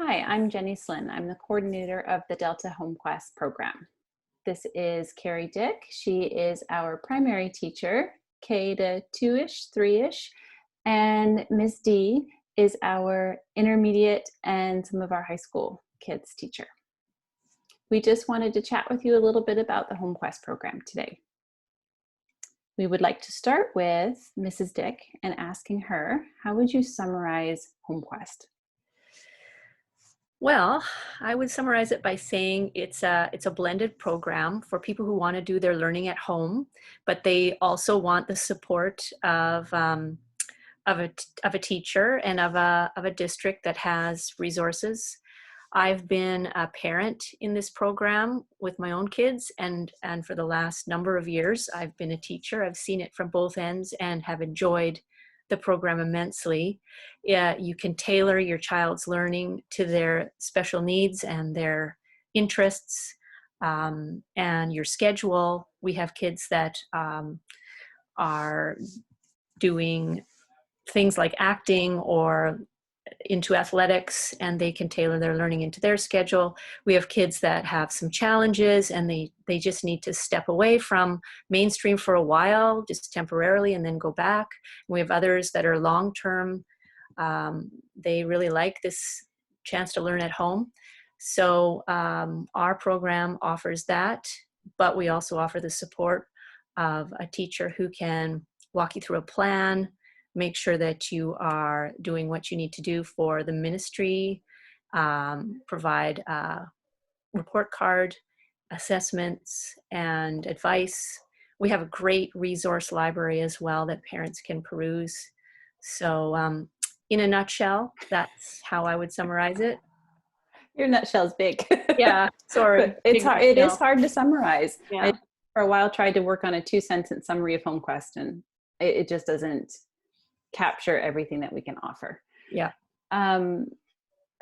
Hi, I'm Jenny Slynn. I'm the coordinator of the Delta Home Quest program. This is Carrie Dick. She is our primary teacher, K to 2-ish, 3-ish, and Ms. D is our intermediate and some of our high school kids teacher. We just wanted to chat with you a little bit about the Home Quest program today. We would like to start with Mrs. Dick and asking her, how would you summarize Home Quest? Well, I would summarize it by saying it's a blended program for people who want to do their learning at home, but they also want the support of a teacher and of a district that has resources. I've been a parent in this program with my own kids, and for the last number of years, I've been a teacher. I've seen it from both ends and have enjoyed the program immensely. Yeah, you can tailor your child's learning to their special needs and their interests, and your schedule. We have kids that are doing things like acting or into athletics, and they can tailor their learning into their schedule. We have kids that have some challenges and they just need to step away from mainstream for a while, just temporarily, and then go back. We have others that are long-term. They really like this chance to learn at home. So our program offers that, but we also offer the support of a teacher who can walk you through a plan, make sure that you are doing what you need to do for the ministry, provide a report card, assessments, and advice. We have a great resource library as well that parents can peruse. So in a nutshell, that's how I would summarize it. Your nutshell's big. Yeah, sorry. But it's hard. It is hard to summarize. Yeah. I, for a while, tried to work on a 2-sentence summary of Home Quest, and it just doesn't capture everything that we can offer. Yeah.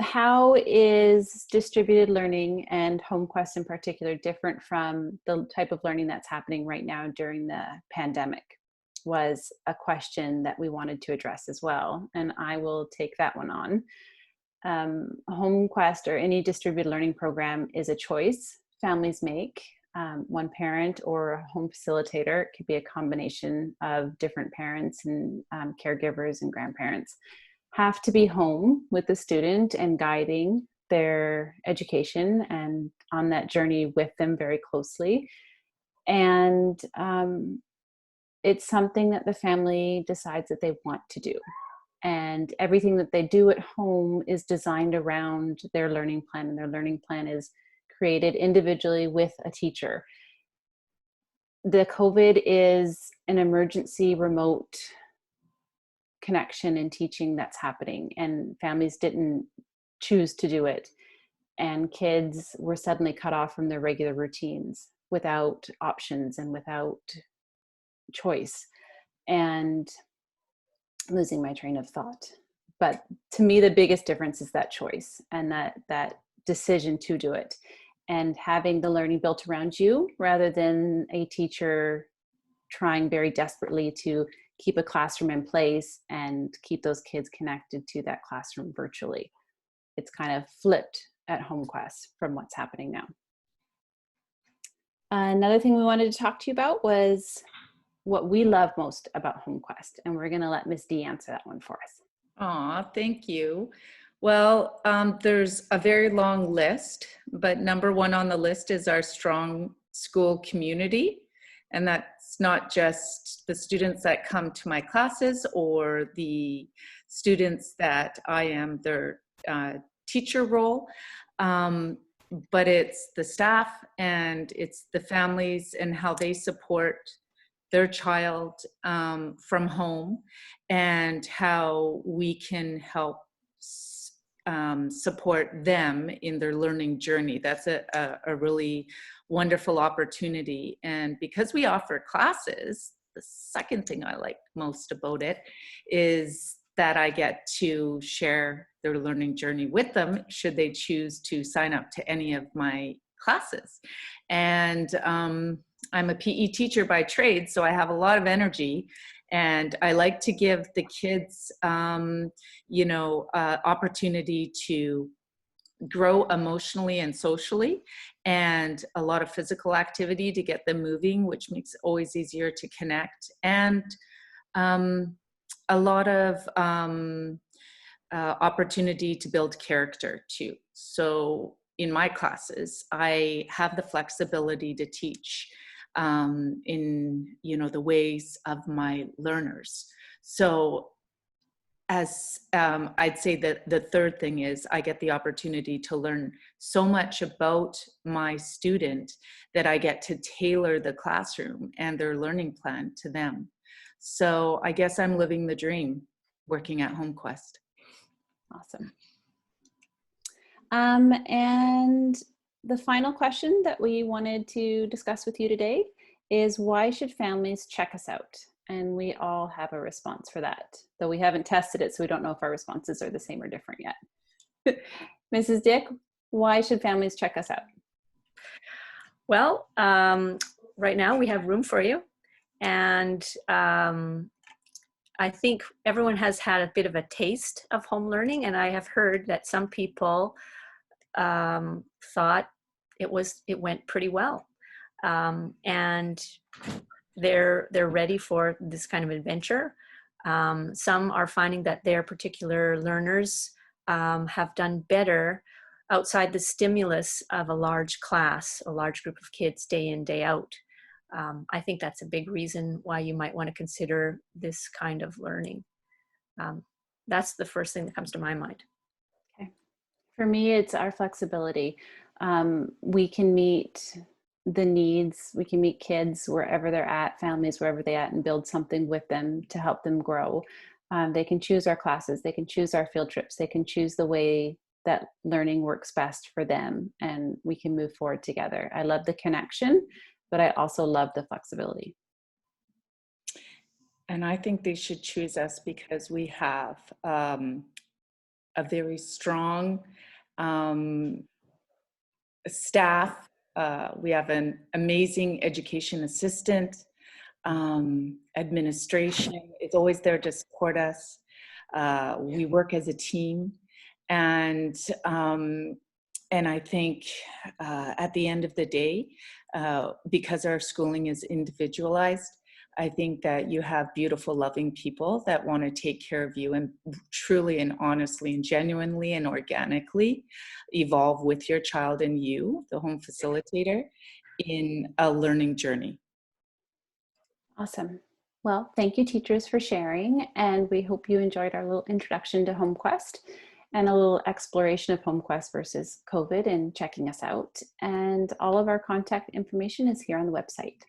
How is distributed learning and Home Quest in particular different from the type of learning that's happening right now during the pandemic? Was a question that we wanted to address as well, and I will take that one on. Home Quest or any distributed learning program is a choice families make. One parent or a home facilitator, it could be a combination of different parents and caregivers and grandparents, have to be home with the student and guiding their education and on that journey with them very closely. And it's something that the family decides that they want to do. And everything that they do at home is designed around their learning plan, and their learning plan is created individually with a teacher. The COVID is an emergency remote connection and teaching that's happening, and families didn't choose to do it. And kids were suddenly cut off from their regular routines without options and without choice. And losing my train of thought. But to me, the biggest difference is that choice and that decision to do it, and having the learning built around you rather than a teacher trying very desperately to keep a classroom in place and keep those kids connected to that classroom virtually. It's kind of flipped at Home Quest from what's happening now. Another thing we wanted to talk to you about was what we love most about Home Quest, and we're going to let Ms. D answer that one for us. Aw, thank you. Well, there's a very long list, but number one on the list is our strong school community. And that's not just the students that come to my classes or the students that I am their teacher role, but it's the staff and it's the families and how they support their child from home, and how we can help support them in their learning journey. That's a really wonderful opportunity. And because we offer classes, the second thing I like most about it is that I get to share their learning journey with them should they choose to sign up to any of my classes. And I'm a PE teacher by trade, so I have a lot of energy, and I like to give the kids, opportunity to grow emotionally and socially, and a lot of physical activity to get them moving, which makes it always easier to connect, and a lot of opportunity to build character too. So in my classes, I have the flexibility to teach in, the ways of my learners. So as I'd say that the third thing is I get the opportunity to learn so much about my student that I get to tailor the classroom and their learning plan to them. So I guess I'm living the dream working at HomeQuest. Awesome. And the final question that we wanted to discuss with you today is, why should families check us out? And we all have a response for that, though we haven't tested it, so we don't know if our responses are the same or different yet. Mrs. Dick, why should families check us out? Well, right now we have room for you. And I think everyone has had a bit of a taste of home learning, and I have heard that some people thought it went pretty well, and they're ready for this kind of adventure. Some are finding that their particular learners have done better outside the stimulus of a large class, a large group of kids day in, day out. I think that's a big reason why you might want to consider this kind of learning. That's the first thing that comes to my mind. Okay. For me, it's our flexibility. We can meet the needs, we can meet kids wherever they're at, families wherever they're at, and build something with them to help them grow. They can choose our classes, they can choose our field trips, they can choose the way that learning works best for them, and we can move forward together. I love the connection, but I also love the flexibility. And I think they should choose us because we have a very strong staff. We have an amazing education assistant, administration is always there to support us. We work as a team, and I think at the end of the day, because our schooling is individualized, I think that you have beautiful, loving people that want to take care of you and truly and honestly and genuinely and organically evolve with your child and you, the home facilitator, in a learning journey. Awesome. Well, thank you, teachers, for sharing, and we hope you enjoyed our little introduction to HomeQuest and a little exploration of HomeQuest versus COVID and checking us out. And all of our contact information is here on the website.